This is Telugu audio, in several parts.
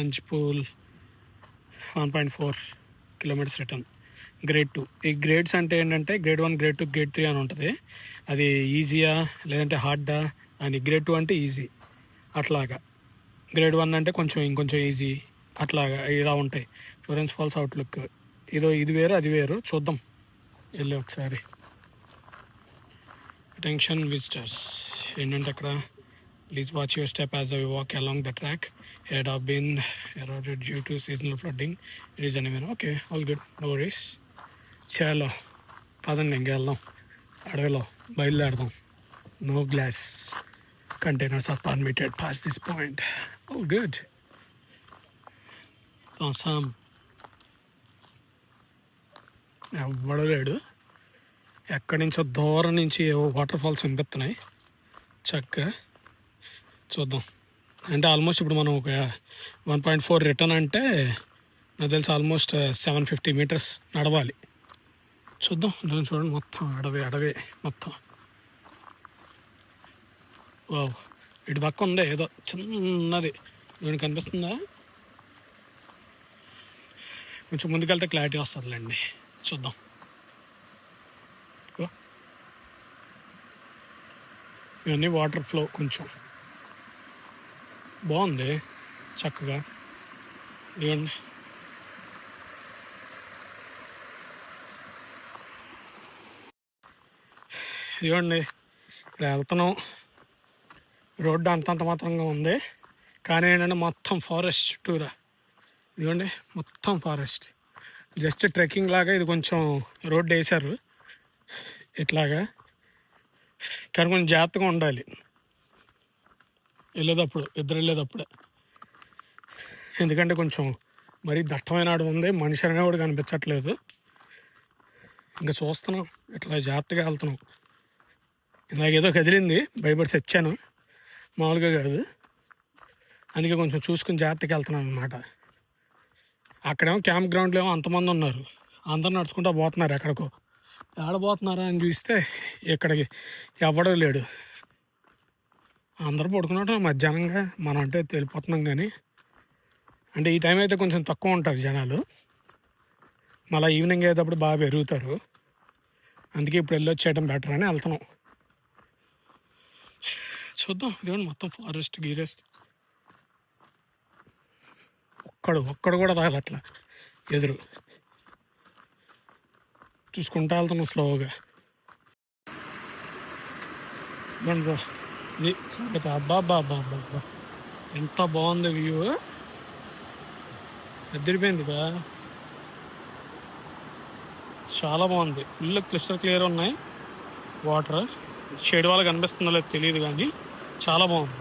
అంజ్పూల్ 1.4 కిలోమీటర్స్ రిటర్న్. గ్రేడ్ 2. ఈ గ్రేడ్స్ అంటే ఏంటంటే గ్రేడ్ 1, గ్రేడ్ 2, గ్రేడ్ 3 అని ఉంటుంది. అది ఈజీయా లేదంటే హార్డా అని. గ్రేడ్ 2 అంటే ఈజీ అట్లాగా. గ్రేడ్ 1 అంటే ఇంకొంచెం ఈజీ అట్లాగా ఇలా ఉంటాయి. ఫ్లోరెన్స్ ఫాల్స్ అవుట్లుక్ ఇది వేరు అది వేరు. చూద్దాం వెళ్ళి ఒకసారి. అటెన్షన్ విజిటర్స్ ఏంటంటే అక్కడ please watch your step as we walk along the track. Head have been eroded due to seasonal flooding. It is anywhere. Okay, all good, no worries. చాలా పదండి ఇంక వెళ్దాం. అడవిలో బయలుదేరదాం. No glass containers are permitted pass this point. All good. అస్సాం ఎవ్వడూ లేడు. ఎక్కడి నుంచో దూరం నుంచి ఏవో వాటర్ ఫాల్స్ వినిపిస్తున్నాయి. చక్కగా చూద్దాం. అంటే ఆల్మోస్ట్ ఇప్పుడు మనం ఒక 1.4 రిటర్న్ అంటే నాకు తెలిసి ఆల్మోస్ట్ 750 మీటర్స్ నడవాలి. చూద్దాం. దాన్ని చూడండి, మొత్తం అడవే మొత్తం. వావ్, ఇటు పక్క ఉంది ఏదో చిన్నది, దీనికి కనిపిస్తుందా? కొంచెం ముందుకెళ్తే క్లారిటీ వస్తుందిలేండి, చూద్దాం. ఇవన్నీ వాటర్ ఫ్లో కొంచెం బాగుంది, చక్కగా. ఇవ్వండి, ఇక్కడ వెళ్తున్నాం. రోడ్డు అంతంత మాత్రంగా ఉంది, కానీ ఏంటంటే మొత్తం ఫారెస్ట్ చుట్టూరా. ఇదిగోండి, మొత్తం ఫారెస్ట్. జస్ట్ ట్రెక్కింగ్ లాగా ఇది కొంచెం రోడ్డు వేశారు ఇట్లాగా, కానీ కొంచెం జాగ్రత్తగా ఉండాలి ఇద్దరు వెళ్ళేటప్పుడు. ఎందుకంటే కొంచెం మరీ దట్టమైన అడవి ఉంది, మనిషి అనే కూడా కనిపించట్లేదు. ఇంకా చూస్తున్నాం, ఇట్లా జాగ్రత్తగా వెళ్తున్నాం. ఇలాగేదో కదిలింది, భయపడి చచ్చాను, మామూలుగా కాదు. అందుకే కొంచెం చూసుకుని జాగ్రత్తగా వెళ్తున్నాను అనమాట. అక్కడేమో క్యాంప్ గ్రౌండ్లో ఏమో అంతమంది ఉన్నారు, అందరు నడుచుకుంటూ పోతున్నారు. ఎక్కడికో పోతున్నారా అని చూస్తే ఇక్కడికి ఎవడూ లేడు. అందరూ పడుకున్నట్టు మధ్యాహ్నంగా, మనం అంటే వెళ్ళిపోతున్నాం. కానీ అంటే ఈ టైం అయితే కొంచెం తక్కువ ఉంటారు జనాలు, మళ్ళీ ఈవినింగ్ అయ్యేటప్పుడు బాగా పెరుగుతారు. అందుకే ఇప్పుడు వెళ్ళొచ్చేయడం బెటర్ అని వెళ్తున్నాం. చూద్దాం. ఇదిగోండి మొత్తం ఫారెస్ట్ గీరెస్ట్. ఒక్కడు కూడా తాగట్లా. ఎదురు చూసుకుంటా వెళ్తున్నాం స్లోగా. ఇది సంగతి. అబ్బా ఎంత బాగుంది వ్యూ, ఎదిరిపోయిందిగా. చాలా బాగుంది, ఫుల్ క్లిస్టర్ క్లియర్ ఉన్నాయి వాటర్. షేడ్ వాళ్ళకి కనిపిస్తుందో లేదు తెలియదు, కానీ చాలా బాగుంది.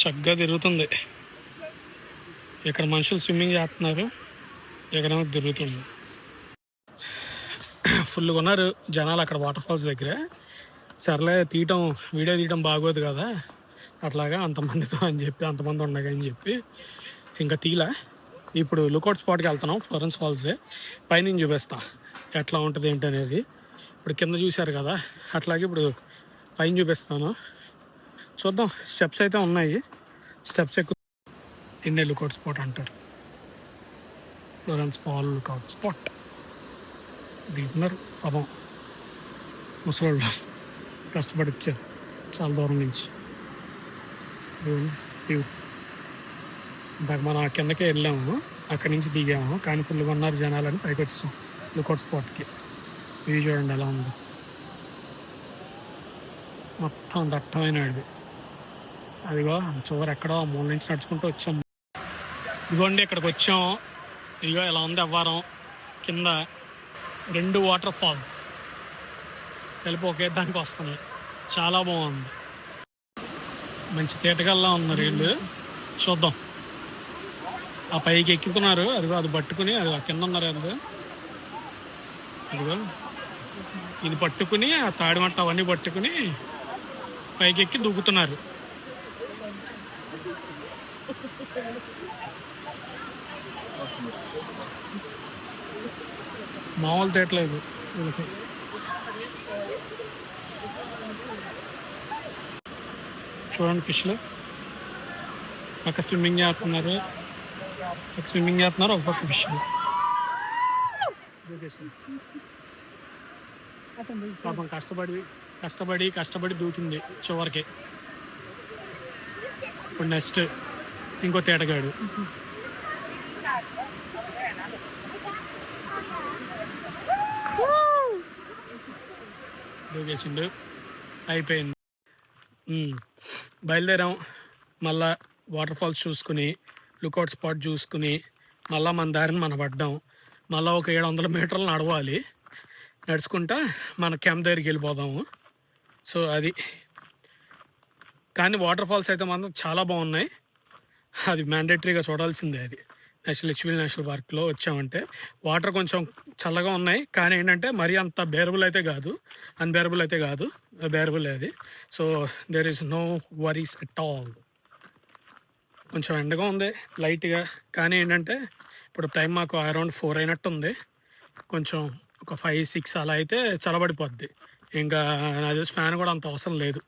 చక్కగా తిరుగుతుంది. ఇక్కడ మనుషులు స్విమ్మింగ్ చేస్తున్నారు, ఎక్కడేమో తిరుగుతుంది. ఫుల్గా ఉన్నారు జనాలు అక్కడ వాటర్ ఫాల్స్ దగ్గర. సర్లే వీడియో తీయటం బాగోదు కదా అట్లాగా అంతమందితో అని చెప్పి, అంతమంది ఉండగా చెప్పి ఇంకా తీలా. ఇప్పుడు లుకౌట్ స్పాట్కి వెళ్తున్నాం, ఫ్లోరెన్స్ ఫాల్స్. పైన చూపిస్తా ఎట్లా ఉంటుంది ఏంటి అనేది. ఇప్పుడు కింద చూశారు కదా, అట్లాగే ఇప్పుడు పైన చూపిస్తాను. చూద్దాం. స్టెప్స్ అయితే ఉన్నాయి, స్టెప్స్ ఎక్కువ. ఇన్నే లుకౌట్ స్పాట్ అంటారు, ఫ్లోరెన్స్ ఫాల్ లుకౌట్ స్పాట్. దిగుతున్నారు పాపం ముసలోళ్ళు, కష్టపడి ఇచ్చారు చాలా దూరం నుంచి. ఇందాక మనం కిందకే వెళ్ళాము, అక్కడి నుంచి దిగాము, కానీ ఫుల్గా ఉన్నారు జనాలని పైకి వచ్చాం లుకౌట్ స్పాట్కి. వ్యూ చూడండి ఎలా ఉందో, మొత్తం దట్టమైన అడవి. అదిగో చివరి ఎక్కడో మూల నుంచి నడుచుకుంటూ వచ్చాము. ఇదిగోండి ఇక్కడికి వచ్చాం. ఇదిగో ఇలా ఉంది అవ్వారం. కింద 2 వాటర్ ఫాల్స్ కలిపి ఒకే దానికి వస్తున్నాయి. చాలా బాగుంది. మంచి తీటగల్లా ఉన్నారు వీళ్ళు. చూద్దాం. ఆ పైకి ఎక్కుతున్నారు. అదిగో అది పట్టుకుని అది కింద ఉన్నారు. అదిగో ఇది పట్టుకుని ఆ తాడిమట్ట అవన్నీ పట్టుకుని పైకి ఎక్కి దూకుతున్నారు. మామూలు తేటలేదు వీళ్ళకి. చూడండి ఫిష్లు పక్క స్విమ్మింగ్ చేస్తున్నారు. ఒక పక్క ఫిష్లు. పాపం కష్టపడి దూకింది చివరికి. ఇప్పుడు నెక్స్ట్ ఇంకో తేటగాడు. దూకేసిండు. అయిపోయింది. బయలుదేరాం. మళ్ళా వాటర్ ఫాల్స్ చూసుకుని లుకౌట్ స్పాట్ చూసుకుని మళ్ళీ మన దారిని మనం పడ్డాం. మళ్ళీ ఒక 700 మీటర్లు నడవాలి. నడుచుకుంటా మన క్యాంప్ దగ్గరికి వెళ్ళిపోదాము. సో అది. కానీ వాటర్ ఫాల్స్ అయితే మాత్రం చాలా బాగున్నాయి. అది మ్యాండేటరీగా చూడాల్సిందే. అది లిచ్విల్ నేషనల్ పార్క్లో వచ్చామంటే వాటర్ కొంచెం చల్లగా ఉన్నాయి. కానీ ఏంటంటే మరీ అంత బేరబుల్ అయితే కాదు, అన్బేరబుల్ అయితే కాదు, బేరబుల్ అది. So there is no worries at all. కొంచెం ఎండగా ఉంది లైట్గా. కానీ ఏంటంటే ఇప్పుడు టైం మాకు అరౌండ్ 4 అయినట్టు ఉంది. కొంచెం ఒక 5-6 అలా అయితే చల్లబడిపోద్ది. ఇంకా నాకు తెలిసి ఫ్యాన్ కూడా అంత అవసరం లేదు.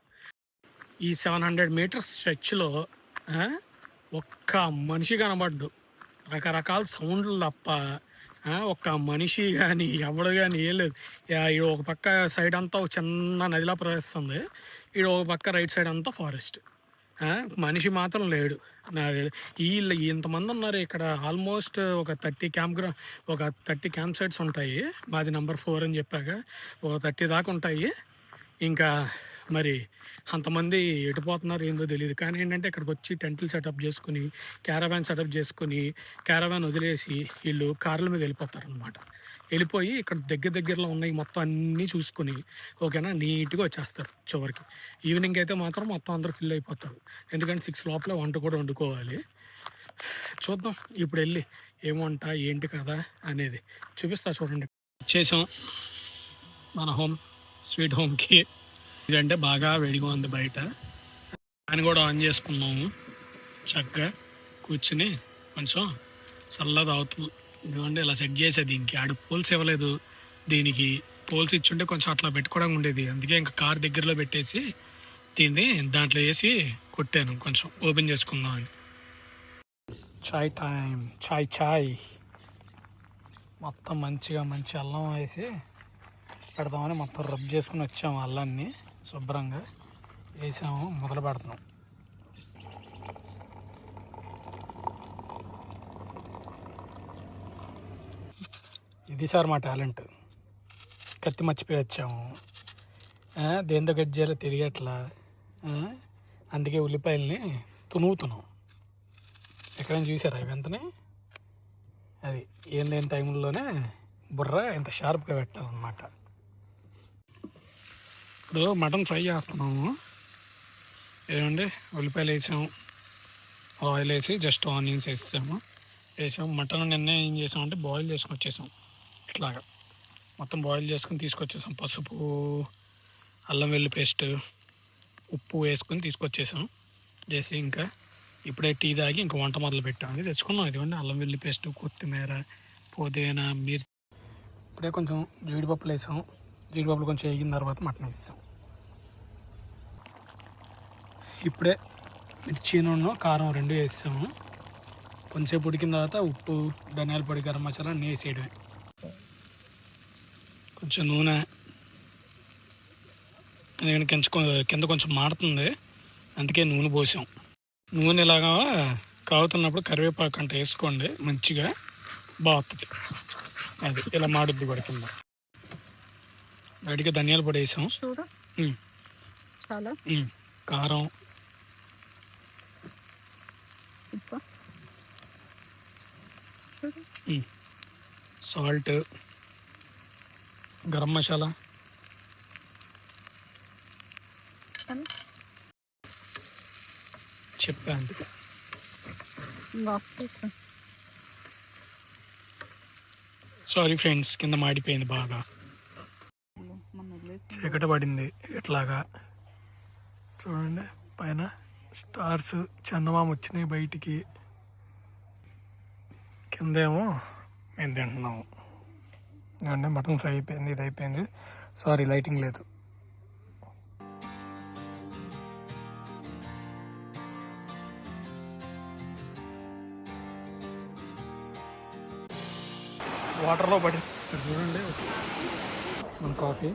ఈ 700 మీటర్స్ స్ట్రెచ్లో ఒక్క మనిషి కనబడ్డు. రకరకాల సౌండ్లు తప్ప ఒక్క మనిషి కానీ ఎవడు కానీ ఏం లేదు. ఈ ఒక పక్క సైడ్ అంతా ఒక చిన్న నదిలా ప్రవేశిస్తుంది. ఈ ఒక పక్క రైట్ సైడ్ అంతా ఫారెస్ట్. మనిషి మాత్రం లేడు. వీళ్ళు ఇంతమంది ఉన్నారు ఇక్కడ. ఆల్మోస్ట్ ఒక 30 క్యాంప్ సైట్స్ ఉంటాయి. మాది నెంబర్ 4 అని చెప్పాక ఒక 30 దాకా ఉంటాయి. ఇంకా మరి అంతమంది ఎటుపోతున్నారు ఏందో తెలియదు. కానీ ఏంటంటే ఇక్కడికి వచ్చి టెంట్లు సెటప్ చేసుకుని క్యారవాన్ వదిలేసి వీళ్ళు కార్ల మీద వెళ్ళిపోతారు అనమాట. వెళ్ళిపోయి ఇక్కడ దగ్గరలో ఉన్నాయి మొత్తం అన్నీ చూసుకుని ఓకేనా నీట్గా వచ్చేస్తారు చివరికి. ఈవినింగ్ అయితే మాత్రం మొత్తం అందరూ ఫిల్ అయిపోతారు. ఎందుకంటే 6 లోపల వంట కూడా వండుకోవాలి. చూద్దాం ఇప్పుడు వెళ్ళి ఏం వంట ఏంటి కదా అనేది చూపిస్తా. చూడండి చేసాం మన స్వీట్ హోమ్కి. ఇదంటే బాగా వేడిగా ఉంది బయట. ఫ్యాన్ కూడా ఆన్ చేసుకున్నాము. చక్కగా కూర్చుని కొంచెం చల్లగా తాగుతూ ఇదిగోండి ఇలా సెట్ చేసేది. దీనికి ఆడు పోల్స్ ఇవ్వలేదు. దీనికి పోల్స్ ఇచ్చుంటే కొంచెం అట్లా పెట్టుకోవడం ఉండేది. అందుకే ఇంకా కార్ దగ్గరలో పెట్టేసి దీన్ని దాంట్లో వేసి కొట్టాను కొంచెం ఓపెన్ చేసుకుందాం అని. చాయ్ టైం. చాయ్ మొత్తం మంచి అల్లం వేసి పెడదామని మొత్తం రబ్ చేసుకుని వచ్చాము. అల్లాన్ని శుభ్రంగా వేసాము. మొదలు పెడుతున్నాం. ఇది సార్ మా టాలెంట్. కత్తి మర్చిపోయి వచ్చాము. దేంతో కట్ చేయాలో తెలియట్లా. అందుకే ఉల్లిపాయలని తునుగుతున్నాం. ఎక్కడైనా చూసారా ఇవంతనే? అది ఏం లేని టైంలోనే బుర్ర ఇంత షార్ప్గా పెట్టాలన్నమాట. ఇప్పుడు మటన్ ఫ్రై చేస్తున్నాము. ఏమండి ఉల్లిపాయలు వేసాము, ఆయిల్ వేసి జస్ట్ ఆనియన్స్ వేసాము. మటన్ నిన్న ఏం చేసామంటే బాయిల్ చేసుకొని వచ్చేసాం. ఇట్లాగా మొత్తం బాయిల్ చేసుకుని తీసుకొచ్చేసాం. పసుపు, అల్లం వెల్లుల్లి పేస్ట్, ఉప్పు వేసుకొని తీసుకొచ్చేసాం చేసి. ఇంకా ఇప్పుడే టీ తాగి ఇంకా వంట మొదలు పెట్టాము. తెచ్చుకున్నాం. ఇదిగోండి అల్లం వెల్లుల్లి పేస్ట్, కొత్తిమీర, పుదీనా, మిర్చి. ఇప్పుడే కొంచెం జీడిపప్పులు వేసాం. జీడిపప్పులు కొంచెం వేగిన తర్వాత మటన్ వేసాం. ఇప్పుడే మిర్చి, నూనె, కారం 2 వేసాము. కొంచెంసేపు ఉడికిన తర్వాత ఉప్పు, ధనియాల పొడి, గరం మసాలా అన్నీ వేసేయడమే. కొంచెం నూనె కింద కొంచెం మాడుతుంది, అందుకే నూనె పోసాం. నూనె ఇలాగా కాగుతున్నప్పుడు కరివేపాకు అంటే వేసుకోండి, మంచిగా బాగుంటుంది. అది ఇలా మాడుద్ది కూడా కింద. రెడీగా ధనియాల పొడి వేసాం. కారం, సాల్ట్, గరం మసాలా, చెప్పా అందుకే. సారీ ఫ్రెండ్స్, కింద మాడిపోయింది బాగా, చీకటి పడింది. ఇట్లాగా చూడండి, పైన స్టార్స్, చందమామ వచ్చినాయి బయటికి, కిందేమో మేము తింటున్నాము. అంటే మటన్ ఫ్రై అయిపోయింది, ఇది అయిపోయింది. సారీ లైటింగ్ లేదు. వాటర్లో పడి చూడండి మన కాఫీ.